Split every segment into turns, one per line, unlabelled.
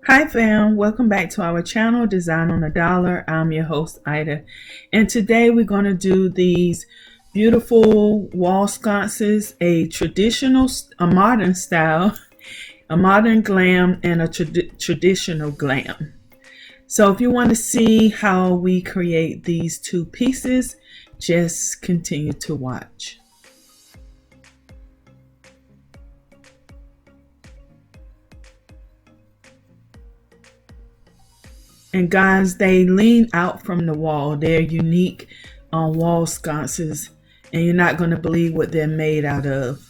Hi fam, welcome back to our channel Design on a Dollar. I'm your host Ida, and today we're going to do these beautiful wall sconces, a modern style, a modern glam, and a traditional glam. So if you want to see how we create these two pieces, just continue to watch. And guys, they lean out from the wall. They're unique wall sconces, and you're not going to believe what they're made out of.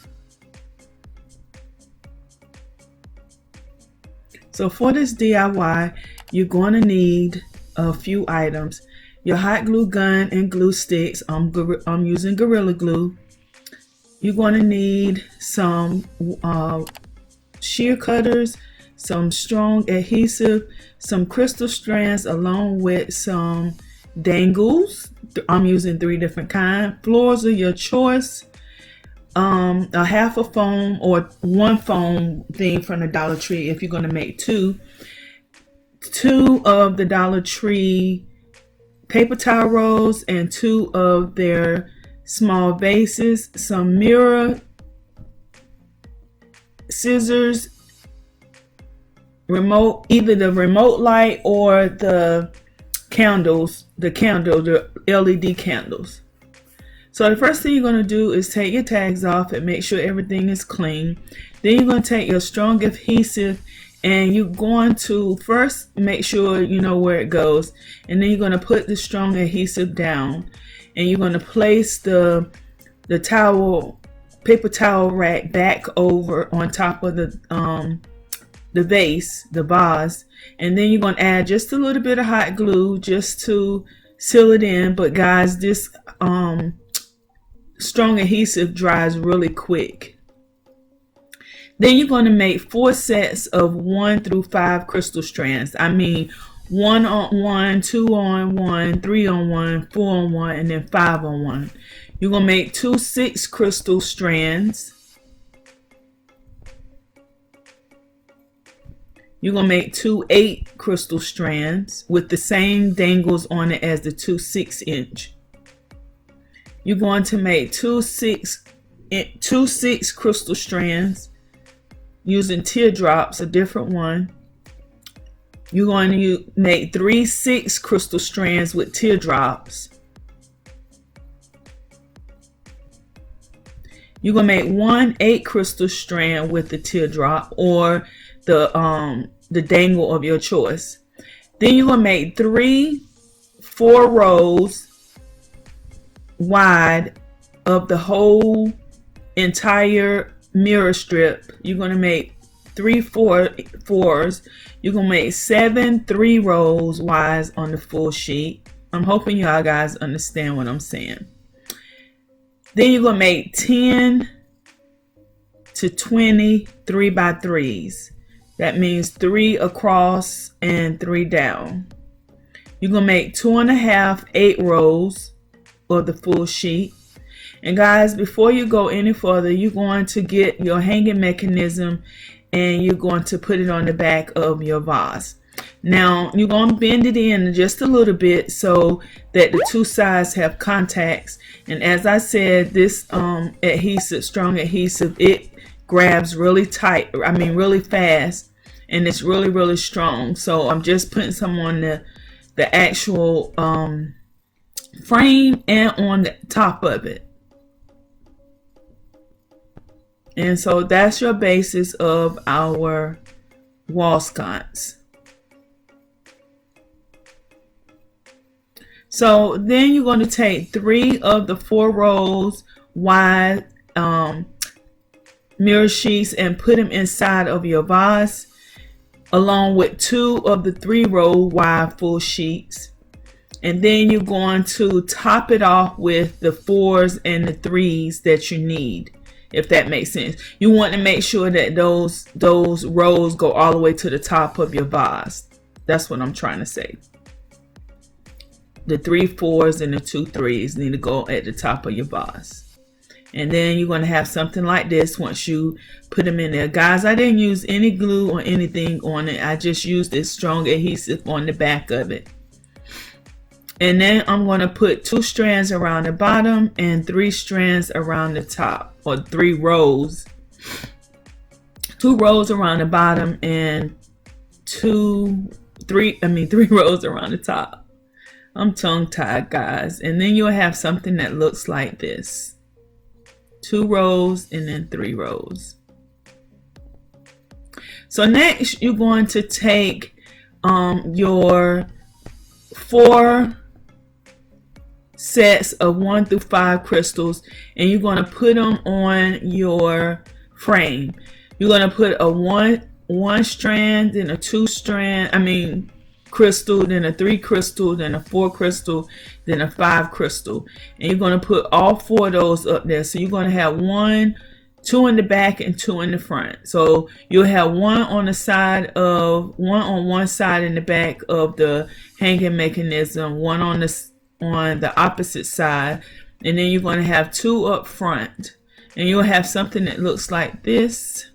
So for this DIY, you're going to need a few items. Your hot glue gun and glue sticks. I'm using Gorilla Glue. You're going to need some shear cutters, some strong adhesive, some crystal strands, along with some dangles. I'm using 3 different kinds. Floors of your choice. A half a foam or 1 foam thing from the Dollar Tree if you're going to make 2. 2 of the Dollar Tree paper towel rolls and 2 of their small vases. Some mirror, scissors, remote, either the remote light or the candles, the LED candles. So the first thing you're going to do is take your tags off and make sure everything is clean. Then you're going to take your strong adhesive and you're going to first make sure you know where it goes, and then you're going to put the strong adhesive down, and you're going to place the paper towel rack back over on top of the vase, the vase, and then you're going to add just a little bit of hot glue just to seal it in. But guys, this strong adhesive dries really quick. Then you're going to make 4 sets of 1 through 5 crystal strands. I mean 1 on 1, 2 on 1, 3 on 1, 4 on 1, and then 5 on 1. You're going to make 2 6 crystal strands. You're going to make 2 8 crystal strands with the same dangles on it as the 2 6-inch. You're going to make 2 6 crystal strands using teardrops, a different one. You're going to make 3 6 crystal strands with teardrops. You're going to make 1 8 crystal strand with the teardrop or the dangle of your choice. Then you're going to make 3 4 rows wide of the whole entire mirror strip. You're going to make 3 4s. You're going to make 7 3 rows wide on the full sheet. I'm hoping y'all guys understand what I'm saying. Then you're going to make 10 to 20 3x3s. That means 3 across and 3 down. You're going to make 2.5 8 rows of the full sheet. And guys, before you go any further, you're going to get your hanging mechanism and you're going to put it on the back of your vase. Now you're going to bend it in just a little bit so that the 2 sides have contacts. And as I said, this adhesive, strong adhesive, it grabs really tight, really fast, and it's really strong. So I'm just putting some on the actual frame and on the top of it. And so that's your basis of our wall sconce. So then you're going to take 3 of the 4 rows wide mirror sheets and put them inside of your vase, along with 2 of the 3 row wide full sheets. And then you're going to top it off with the 4s and the 3s that you need, if that makes sense. You want to make sure that those rows go all the way to the top of your vase. That's what I'm trying to say. The 3 4s and the 2 3s need to go at the top of your vase. And then you're going to have something like this once you put them in there. Guys, I didn't use any glue or anything on it. I just used this strong adhesive on the back of it. And then I'm going to put 2 strands around the bottom and 3 strands around the top, or 3 rows. 2 rows around the bottom and 3 rows around the top. I'm tongue-tied, guys. And then you'll have something that looks like this. 2 rows and then 3 rows. So next you're going to take your 4 sets of 1 through 5 crystals, and you're going to put them on your frame. You're going to put a one strand, then a 2 strand, crystal, then a 3 crystal, then a 4 crystal, then a 5 crystal, and you're going to put all 4 of those up there. So you're going to have 2 in the back and 2 in the front. So you'll have 1 on the side of one side in the back of the hanging mechanism, 1 on the opposite side, and then you're going to have 2 up front, and you'll have something that looks like this.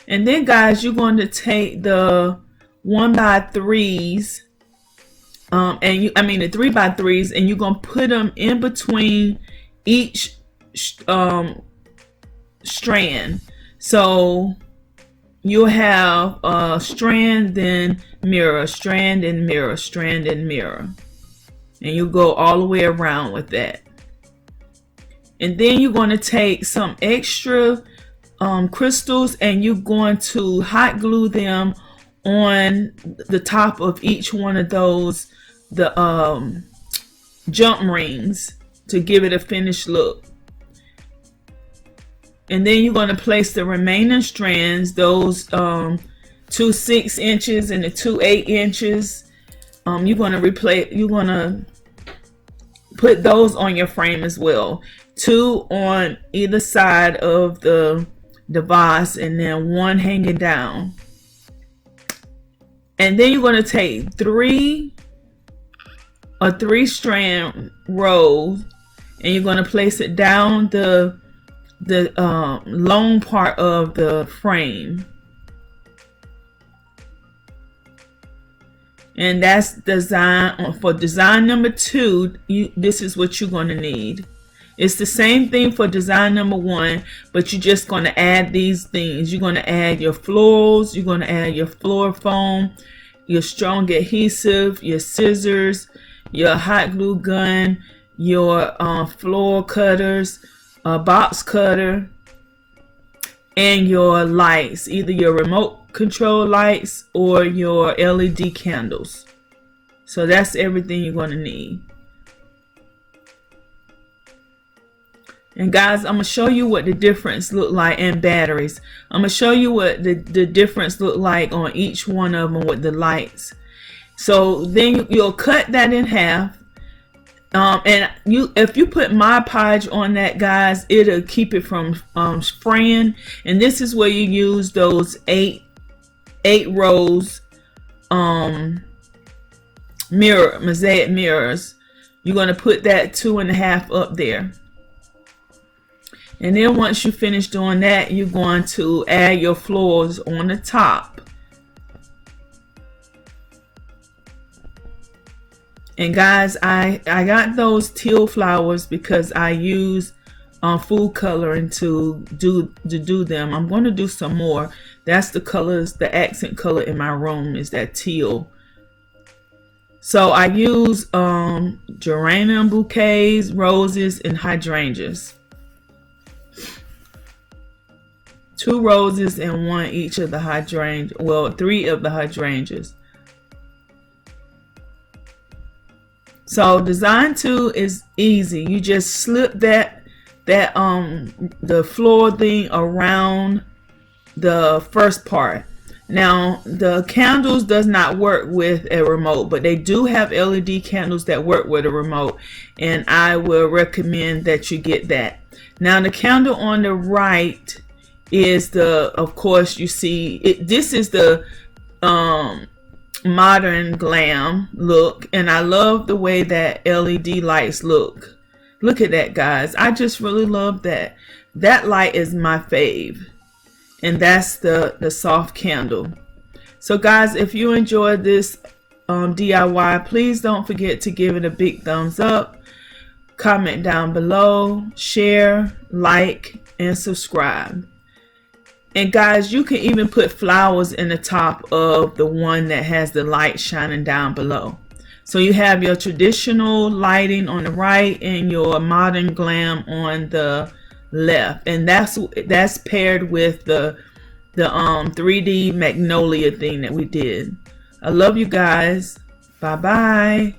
And then, guys, you're going to take the 1x3s, the 3x3s, and you're going to put them in between each strand. So you'll have a strand, then mirror, strand and mirror, strand and mirror, and you go all the way around with that. And then you're going to take some extra crystals, and you're going to hot glue them on the top of each one of those, the jump rings, to give it a finished look. And then you're going to place the remaining strands, those 2 6 inches and the 2 8 inches. You're going to put those on your frame as well. 2 on either side of the vase, and then 1 hanging down. And then you're going to take 3 strand rows, and you're going to place it down the long part of the frame. And that's for design number 2. This is what you're going to need. It's the same thing for design number 1, but you're just going to add these things. You're going to add your florals, you're going to add your floor foam, your strong adhesive, your scissors, your hot glue gun, your floor cutters, a box cutter, and your lights, either your remote control lights or your LED candles. So that's everything you're going to need. And guys, I'm going to show you what the difference look like, and batteries. I'm going to show you what the difference look like on each one of them with the lights. So then you'll cut that in half. And if you put Mod Podge on that, guys, it'll keep it from spraying. And this is where you use those 8 rows mosaic mirrors. You're going to put that 2.5 up there. And then once you finish doing that, you're going to add your floors on the top. And guys, I got those teal flowers because I use food coloring to do them. I'm going to do some more. That's the colors, the accent color in my room is that teal. So I use geranium bouquets, roses, and hydrangeas. 2 roses and 1 each of the hydrangeas. Well, 3 of the hydrangeas. So design 2 is easy. You just slip the floor thing around the first part. Now the candles does not work with a remote, but they do have LED candles that work with a remote, and I will recommend that you get that. Now the candle on the right is of course you see it, this is the modern glam look, and I love the way that LED lights look. Look at that, guys. I just really love that. That light is my fave. And that's the soft candle. So guys, if you enjoyed this DIY, please don't forget to give it a big thumbs up. Comment down below, share, like, and subscribe. And guys, you can even put flowers in the top of the one that has the light shining down below. So you have your traditional lighting on the right and your modern glam on the left. And that's paired with the 3D magnolia thing that we did. I love you guys. Bye bye.